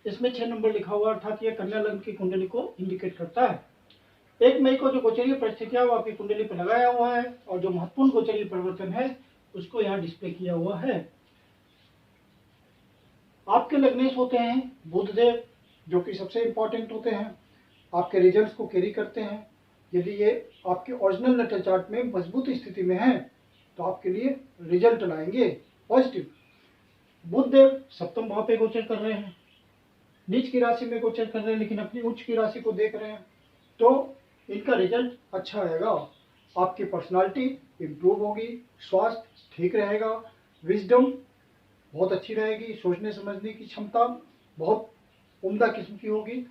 इसमें 6 नंबर लिखा हुआ, अर्थात यह कन्या लग्न की कुंडली को इंडिकेट करता है। 1 मई को जो गोचरीय परिस्थितियां वो आपकी कुंडली पर लगाया हुआ है और जो महत्वपूर्ण गोचरीय परिवर्तन है उसको यहाँ डिस्प्ले किया हुआ है। आपके लग्नेश होते हैं बुधदेव, जो कि सबसे इंपॉर्टेंट होते हैं, आपके रिजल्ट्स को कैरी करते हैं। यदि ये आपके ओरिजिनल नेटल चार्ट में मजबूत स्थिति में है तो आपके लिए रिजल्ट लाएंगे पॉजिटिव। बुधदेव सप्तम भाव पे गोचर कर रहे हैं, नीच की राशि में गोचर कर रहे हैं, लेकिन अपनी उच्च की राशि को देख रहे हैं, तो इनका रिजल्ट अच्छा रहेगा। आपकी पर्सनालिटी इम्प्रूव होगी, स्वास्थ्य ठीक रहेगा, विजडम बहुत अच्छी रहेगी, सोचने समझने की क्षमता बहुत उम्दा किस्म की होगी।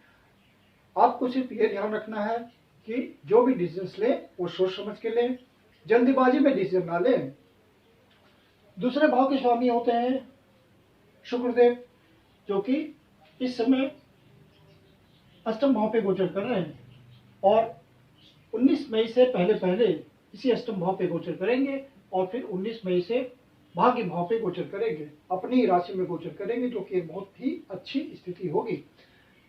आपको सिर्फ ये ध्यान रखना है कि जो भी डिसीजन लें वो सोच समझ के लें, जल्दीबाजी में डिसीजन ना लें। दूसरे भाव के स्वामी होते हैं शुक्रदेव, जो कि इस समय अष्टम भाव पे गोचर कर रहे हैं और 19 मई से पहले पहले इसी अष्टम भाव पे गोचर करेंगे और फिर 19 मई से भाग्य भाव पे गोचर करेंगे, अपनी राशि में गोचर करेंगे, जो कि एक बहुत ही अच्छी स्थिति होगी।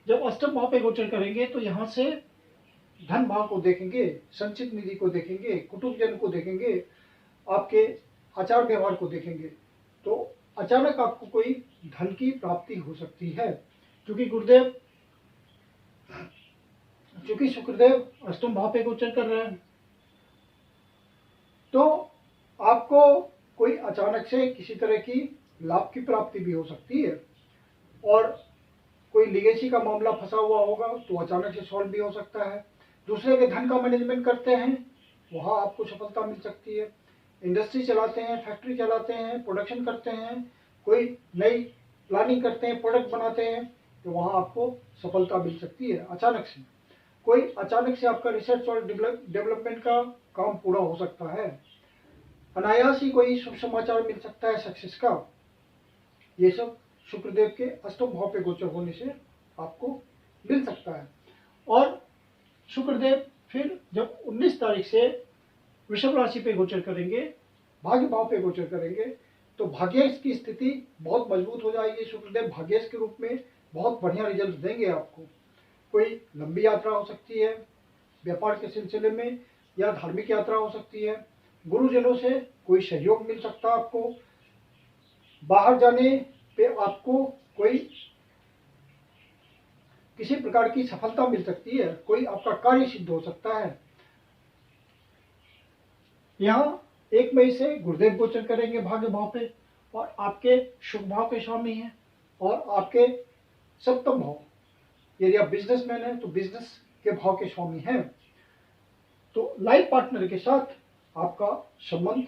जब अष्टम भाव पे गोचर करेंगे तो यहाँ से धन भाव को देखेंगे, संचित निधि को देखेंगे, कुटुंबजन को देखेंगे, आपके आचार व्यवहार को देखेंगे, तो अचानक आपको कोई धन की प्राप्ति हो सकती है। क्योंकि शुक्रदेव अष्टम भाव पे गोचर कर रहे हैं, तो आपको कोई अचानक से किसी तरह की लाभ की प्राप्ति भी हो सकती है और कोई लीगेसी का मामला फंसा हुआ होगा तो अचानक से सॉल्व भी हो सकता है। दूसरे के धन का मैनेजमेंट करते हैं, वहाँ आपको सफलता मिल सकती है। इंडस्ट्री चलाते हैं, फैक्ट्री चलाते हैं, प्रोडक्शन करते हैं, कोई नई प्लानिंग करते हैं, प्रोडक्ट बनाते हैं, तो वहाँ आपको सफलता मिल सकती है। अचानक से आपका रिसर्च और डेवलपमेंट का काम पूरा हो सकता है। अनायास ही कोई शुभ समाचार मिल सकता है सक्सेस का। ये सब शुक्रदेव के अष्टम भाव पे गोचर होने से आपको मिल सकता है। और शुक्रदेव फिर जब 19 तारीख से वृषभ राशि पे गोचर करेंगे, भाग्य भाव पे गोचर करेंगे, तो भाग्येश की स्थिति बहुत मजबूत हो जाएगी। शुक्रदेव भाग्येश के रूप में बहुत बढ़िया रिजल्ट देंगे आपको। कोई लंबी यात्रा हो सकती है व्यापार के सिलसिले में, या धार्मिक यात्रा हो सकती है, गुरुजनों से कोई सहयोग मिल सकता है आपको, बाहर जाने पे आपको कोई किसी प्रकार की सफलता मिल सकती है, कोई आपका कार्य सिद्ध हो सकता है। यहाँ 1 मई से गुरुदेव गोचर करेंगे भाग्य भाव पे और आपके शुभ भाव के स्वामी हैं और आपके सप्तम भाव, यदि आप बिजनेसमैन हैं तो बिजनेस के भाव के स्वामी हैं। तो लाइफ पार्टनर के साथ आपका संबंध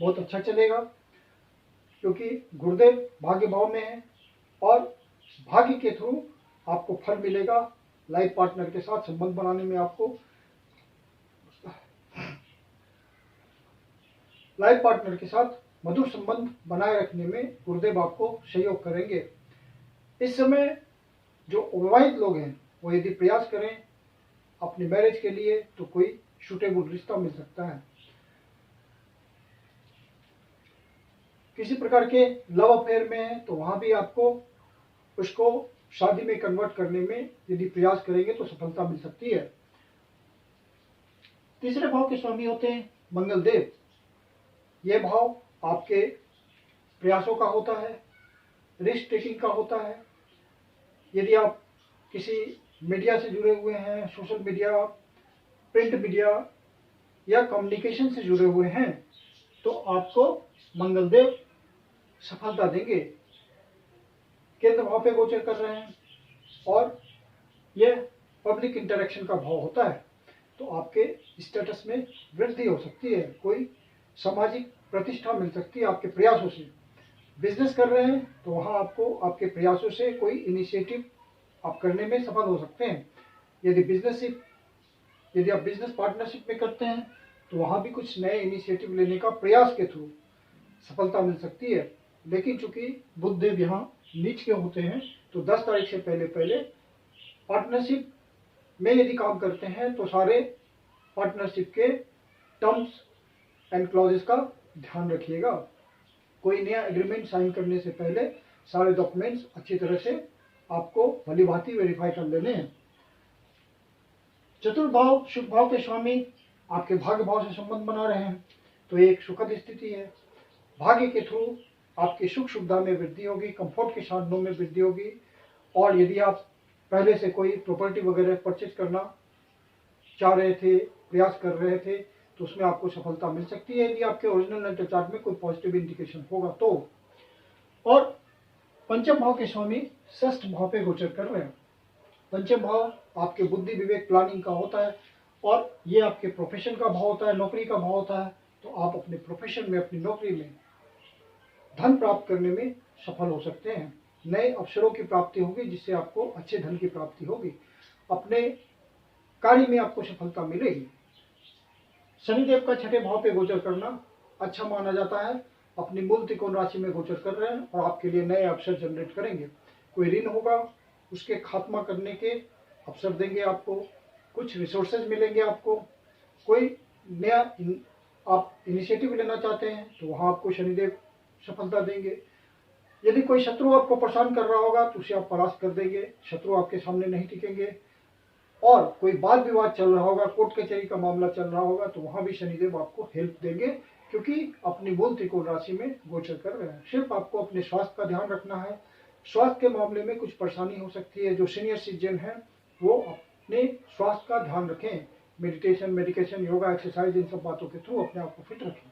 बहुत अच्छा चलेगा, क्योंकि गुरुदेव भाग्य भाव में है और भाग्य के थ्रू आपको फल मिलेगा। लाइफ पार्टनर के साथ संबंध बनाने में आपको लाइफ पार्टनर के साथ मधुर संबंध बनाए रखने में गुरुदेव आपको सहयोग करेंगे। इस समय जो अविवाहित लोग हैं वो यदि प्रयास करें अपनी मैरिज के लिए तो कोई सूटेबल रिश्ता मिल सकता है। किसी प्रकार के लव अफेयर में है तो वहां भी आपको उसको शादी में कन्वर्ट करने में यदि प्रयास करेंगे तो सफलता मिल सकती है। तीसरे भाव के स्वामी होते हैं मंगल देव। यह भाव आपके प्रयासों का होता है, रिस्क टेकिंग का होता है। यदि आप किसी मीडिया से जुड़े हुए हैं, सोशल मीडिया, प्रिंट मीडिया या कम्युनिकेशन से जुड़े हुए हैं, तो आपको मंगलदेव सफलता देंगे। केंद्र भाव पे गोचर कर रहे हैं और यह पब्लिक इंटरेक्शन का भाव होता है, तो आपके स्टेटस में वृद्धि हो सकती है, कोई सामाजिक प्रतिष्ठा मिल सकती है आपके प्रयासों से। बिजनेस कर रहे हैं तो वहाँ आपको आपके प्रयासों से कोई इनिशिएटिव आप करने में सफल हो सकते हैं। यदि आप बिजनेस पार्टनरशिप में करते हैं तो वहाँ भी कुछ नए इनिशिएटिव लेने का प्रयास के थ्रू सफलता मिल सकती है। लेकिन चूंकि बुधदेव यहाँ नीच के होते हैं तो 10 तारीख से पहले पहले पार्टनरशिप में यदि काम करते हैं तो सारे पार्टनरशिप के टर्म्स एंड क्लॉजेस का ध्यान रखिएगा। कोई नया एग्रीमेंट साइन करने से पहले सारे डॉक्यूमेंट्स अच्छी तरह से आपको भली भांति वेरीफाई कर लेने हैं। चतुर्थ भाव शुभ भाव के स्वामी आपके भाग्य भाव से संबंध बना रहे हैं, तो ये एक सुखद स्थिति है। भाग्य के थ्रू आपकी सुख सुविधा में वृद्धि होगी, कंफर्ट के साधनों में वृद्धि होगी। और यदि आप पहले से कोई प्रॉपर्टी वगैरह परचेज करना चाह रहे थे, प्रयास कर रहे थे, तो उसमें आपको सफलता मिल सकती है यदि आपके ओरिजिनल नेटल चार्ट में कोई पॉजिटिव इंडिकेशन होगा तो। और पंचम भाव के स्वामी षष्ठ भाव पे गोचर कर रहे हैं। पंचम भाव आपके बुद्धि विवेक प्लानिंग का होता है और ये आपके प्रोफेशन का भाव होता है, नौकरी का भाव होता है। तो आप अपने प्रोफेशन में, अपनी नौकरी में धन प्राप्त करने में सफल हो सकते हैं। नए अवसरों की प्राप्ति होगी जिससे आपको अच्छे धन की प्राप्ति होगी। अपने कार्य में आपको सफलता मिलेगी। शनिदेव का छठे भाव पे गोचर करना अच्छा माना जाता है। अपनी मूल त्रिकोण राशि में गोचर कर रहे हैं और आपके लिए नए अवसर जनरेट करेंगे। कोई ऋण होगा उसके खात्मा करने के अवसर देंगे आपको, कुछ रिसोर्सेज मिलेंगे आपको, कोई नया आप इनिशिएटिव लेना चाहते हैं तो वहाँ आपको शनिदेव सफलता देंगे। यदि कोई शत्रु आपको परेशान कर रहा होगा तो उसे आप परास्त कर देंगे, शत्रु आपके सामने नहीं टिकेंगे। और कोई वाद विवाद चल रहा होगा, कोर्ट कचहरी का मामला चल रहा होगा, तो वहाँ भी शनिदेव आपको हेल्प देंगे क्योंकि अपनी मूल त्रिकोण राशि में गोचर कर रहे हैं। सिर्फ आपको अपने स्वास्थ्य का ध्यान रखना है। स्वास्थ्य के मामले में कुछ परेशानी हो सकती है। जो सीनियर सिटीजन है वो अपने स्वास्थ्य का ध्यान रखें। मेडिटेशन, मेडिकेशन, योगा, एक्सरसाइज, इन सब बातों के थ्रू अपने आप को फिट रखें।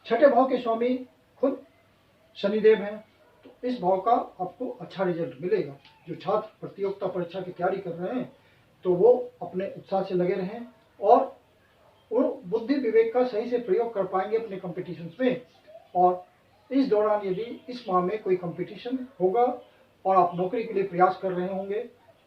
छठे भाव के स्वामी खुद शनिदेव हैं, तो इस भाव का आपको अच्छा रिजल्ट मिलेगा। जो छात्र प्रतियोगिता परीक्षा की तैयारी कर रहे हैं तो वो अपने उत्साह से लगे रहें और वो बुद्धि विवेक का सही से प्रयोग कर पाएंगे अपने कॉम्पिटिशन्स में। और इस दौरान यदि इस माह में कोई कंपटीशन होगा और आप नौकरी के लिए प्रयास कर रहे होंगे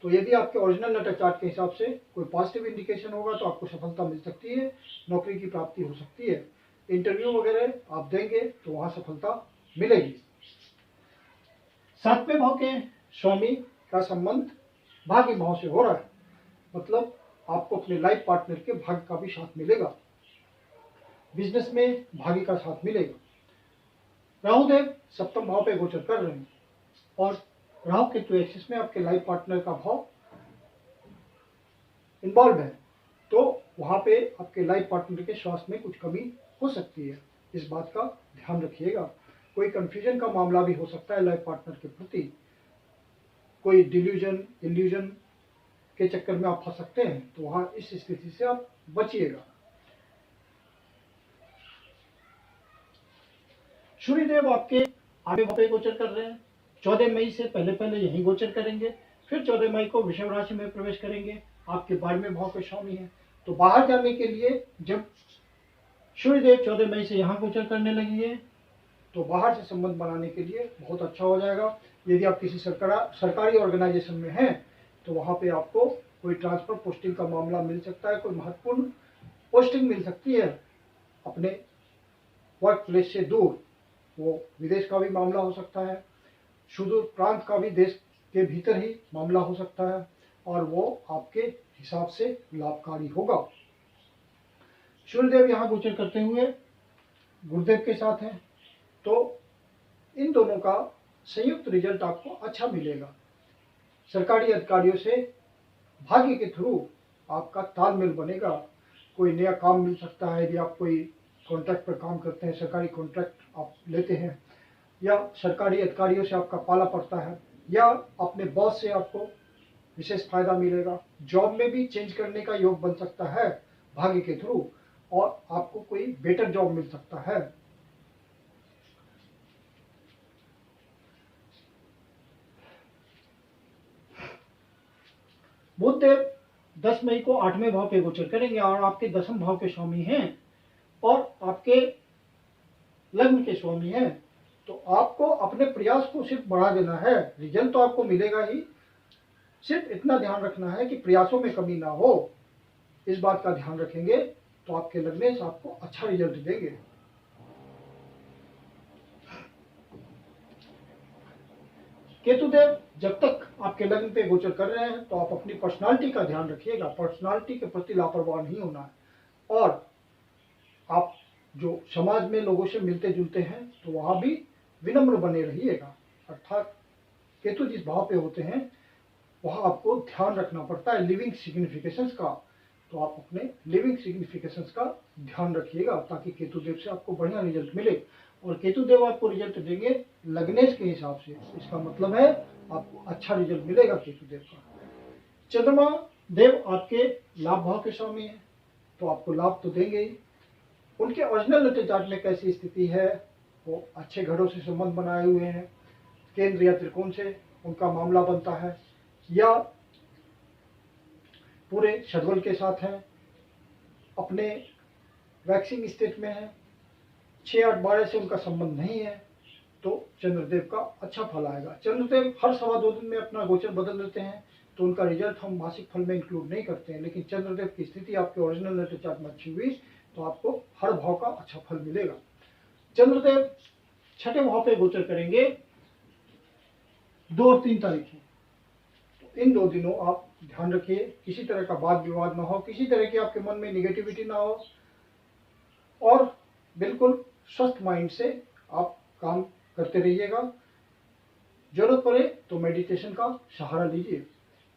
तो यदि आपके ओरिजिनल नेटल चार्ट के हिसाब से कोई पॉजिटिव इंडिकेशन होगा तो आपको सफलता मिल सकती है, नौकरी की प्राप्ति हो सकती है। इंटरव्यू वगैरह आप देंगे तो वहाँ सफलता मिलेगी। सातवें भाव के स्वामी का संबंध भाग्य भाव से हो रहा है, मतलब आपको अपने लाइफ पार्टनर के भाग्य का भी साथ मिलेगा। बिजनेस में भाग्य का साथ मिलेगा। राहुदेव सप्तम भाव पे गोचर कर रहे हैं और राहु केतु एक्सिस में आपके लाइफ पार्टनर का भाव इन्वॉल्व है, तो वहां पे आपके लाइफ पार्टनर के स्वास्थ्य में कुछ कमी हो सकती है। इस बात का ध्यान रखिएगा। कोई कंफ्यूजन का मामला भी हो सकता है लाइफ पार्टनर के प्रति। कोई डिल्यूजन, इल्यूजन के चक्कर में आप फंस सकते हैं, तो वहां इस स्थिति से आप बचिएगा। सूर्यदेव आपके आगे भाव पे गोचर कर रहे हैं। 14 मई से पहले यही गोचर करेंगे, फिर 14 मई को वृषभ राशि में प्रवेश करेंगे। आपके 12वें भाव के स्वामी हैं, तो बाहर जाने के लिए जब सूर्यदेव 14 मई से यहाँ गोचर करने लगेंगे तो बाहर से संबंध बनाने के लिए बहुत अच्छा हो जाएगा। यदि आप किसी सरकारी ऑर्गेनाइजेशन में हैं तो वहाँ पे आपको कोई ट्रांसफर पोस्टिंग का मामला मिल सकता है, कोई महत्वपूर्ण पोस्टिंग मिल सकती है अपने वर्क प्लेस से दूर। वो विदेश का भी मामला हो सकता है, सुदूर प्रांत का भी देश के भीतर ही मामला हो सकता है और वो आपके हिसाब से लाभकारी होगा। सूर्यदेव यहाँ गोचर करते हुए गुरुदेव के साथ हैं, तो इन दोनों का संयुक्त रिजल्ट आपको अच्छा मिलेगा। सरकारी अधिकारियों से भाग्य के थ्रू आपका तालमेल बनेगा। कोई नया काम मिल सकता है यदि आप कोई कॉन्ट्रैक्ट पर काम करते हैं, सरकारी कॉन्ट्रैक्ट आप लेते हैं, या सरकारी अधिकारियों से आपका पाला पड़ता है, या अपने बॉस से आपको विशेष फायदा मिलेगा। जॉब में भी चेंज करने का योग बन सकता है भाग्य के थ्रू और आपको कोई बेटर जॉब मिल सकता है। बुधदेव 10 मई को 8वें भाव पे गोचर करेंगे और आपके 10वें भाव के स्वामी हैं और आपके लग्न के स्वामी हैं। तो आपको अपने प्रयास को सिर्फ बढ़ा देना है, रिजल्ट तो आपको मिलेगा ही। सिर्फ इतना ध्यान रखना है कि प्रयासों में कमी ना हो। इस बात का ध्यान रखेंगे तो आपके लग्नेश आपको अच्छा रिजल्ट देंगे। केतुदेव जब तक आपके लग्न पे गोचर कर रहे हैं तो आप अपनी पर्सनालिटी का ध्यान रखिएगा। पर्सनालिटी के प्रति लापरवाह नहीं होना है और आप जो समाज में लोगों से मिलते जुलते हैं तो वहाँ भी विनम्र बने रहिएगा। अर्थात केतु जिस भाव पे होते हैं वहाँ आपको ध्यान रखना पड़ता है लिविंग सिग्निफिकेशंस का, तो आप अपने लिविंग सिग्निफिकेशंस का ध्यान रखिएगा ताकि केतु देव से आपको बढ़िया रिजल्ट मिले। और केतु देव आपको रिजल्ट देंगे लगनेज के हिसाब से, इसका मतलब है आपको अच्छा रिजल्ट मिलेगा केतु देव का। चंद्रमा देव आपके लाभ भाव के स्वामी है, तो आपको लाभ तो देंगे ही। उनके ओरिजिनल नेटल चार्ट में कैसी स्थिति है, वो अच्छे घरों से संबंध बनाए हुए हैं, केंद्र या त्रिकोण से उनका मामला बनता है, या पूरे षड्वल के साथ हैं, अपने वैक्सिंग स्टेट में है, 6, 8, 12 से उनका संबंध नहीं है, तो चंद्रदेव का अच्छा फल आएगा। चंद्रदेव हर 2.25 दिन में अपना गोचर बदल देते हैं, तो उनका रिजल्ट हम मासिक फल में इंक्लूड नहीं करते हैं, लेकिन चंद्रदेव की स्थिति आपके ओरिजिनल नेटल चार्ट में अच्छी हुई तो आपको हर भाव का अच्छा फल मिलेगा। चंद्रदेव 6ठे भाव पे गोचर करेंगे 2 और 3 तारीख है, तो इन 2 दिनों आप ध्यान रखिए किसी तरह का वाद विवाद ना हो, किसी तरह की आपके मन में निगेटिविटी ना हो, और बिल्कुल स्वस्थ माइंड से आप काम करते रहिएगा। जरूरत पड़े तो मेडिटेशन का सहारा लीजिए।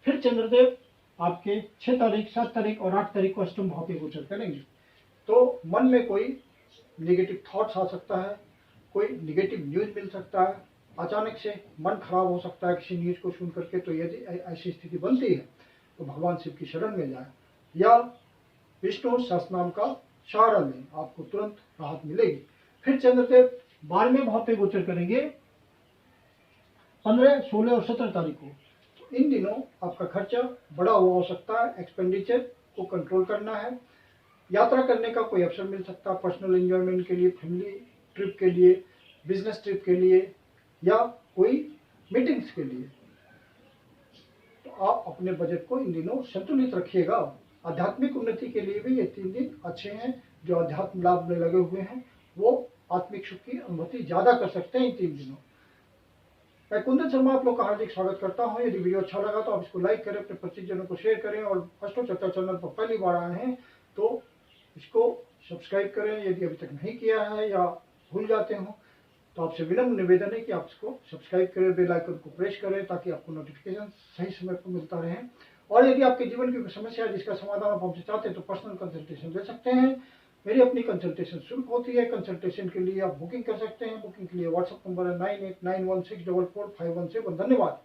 फिर चंद्रदेव आपके 6 तारीख, 7 तारीख और 8 तारीख को अष्टम भाव पे गोचर करेंगे, तो मन में कोई नेगेटिव थॉट्स आ सकता है, कोई नेगेटिव न्यूज मिल सकता है, अचानक से मन खराब हो सकता है किसी न्यूज को सुन करके। तो यदि ऐसी स्थिति बनती है तो भगवान शिव की शरण में जाए या विष्णु सहस्त्रनाम का सहारा लें, आपको तुरंत राहत मिलेगी। फिर चंद्रदेव 12वें भाव पे गोचर करेंगे 15, 16 और 17 तारीख को, तो इन दिनों आपका खर्चा बढ़ा हुआ हो सकता है, एक्सपेंडिचर को कंट्रोल करना है, यात्रा करने का कोई अवसर मिल सकता है, पर्सनल एंजॉयमेंट के लिए, फैमिली ट्रिप के लिए, बिजनेस ट्रिप के लिए या कोई मीटिंग्स के लिए। तो आप अपने बजट को इन दिनों संतुलित रखिएगा। आध्यात्मिक उन्नति के लिए भी ये 3 दिन अच्छे हैं। जो अध्यात्म लाभ में लगे हुए हैं वो आत्मिक सुख की अनुभूति ज्यादा कर सकते हैं इन 3 दिनों। मैं कुंदन शर्मा आप लोग का हार्दिक स्वागत करता हूं। यदि वीडियो अच्छा लगा तो आप इसको लाइक करें, अपने 25 जनों को शेयर करें, और अष्टो चर्चा चैनल पर पहली बार आए हैं तो इसको सब्सक्राइब करें यदि अभी तक नहीं किया है या भूल जाते हो, तो आपसे विनम्र निवेदन है कि आप इसको सब्सक्राइब करें, बेल आइकन को प्रेस करें ताकि आपको नोटिफिकेशन सही समय पर मिलता रहे। और यदि आपके जीवन की कोई समस्या है जिसका समाधान आप हमसे चाहते हैं तो पर्सनल कंसल्टेशन ले सकते हैं। मेरी अपनी कंसल्टेशन शुल्क होती है। कंसल्टेशन के लिए आप बुकिंग कर सकते हैं। बुकिंग के लिए व्हाट्सएप नंबर है 9891644517। धन्यवाद।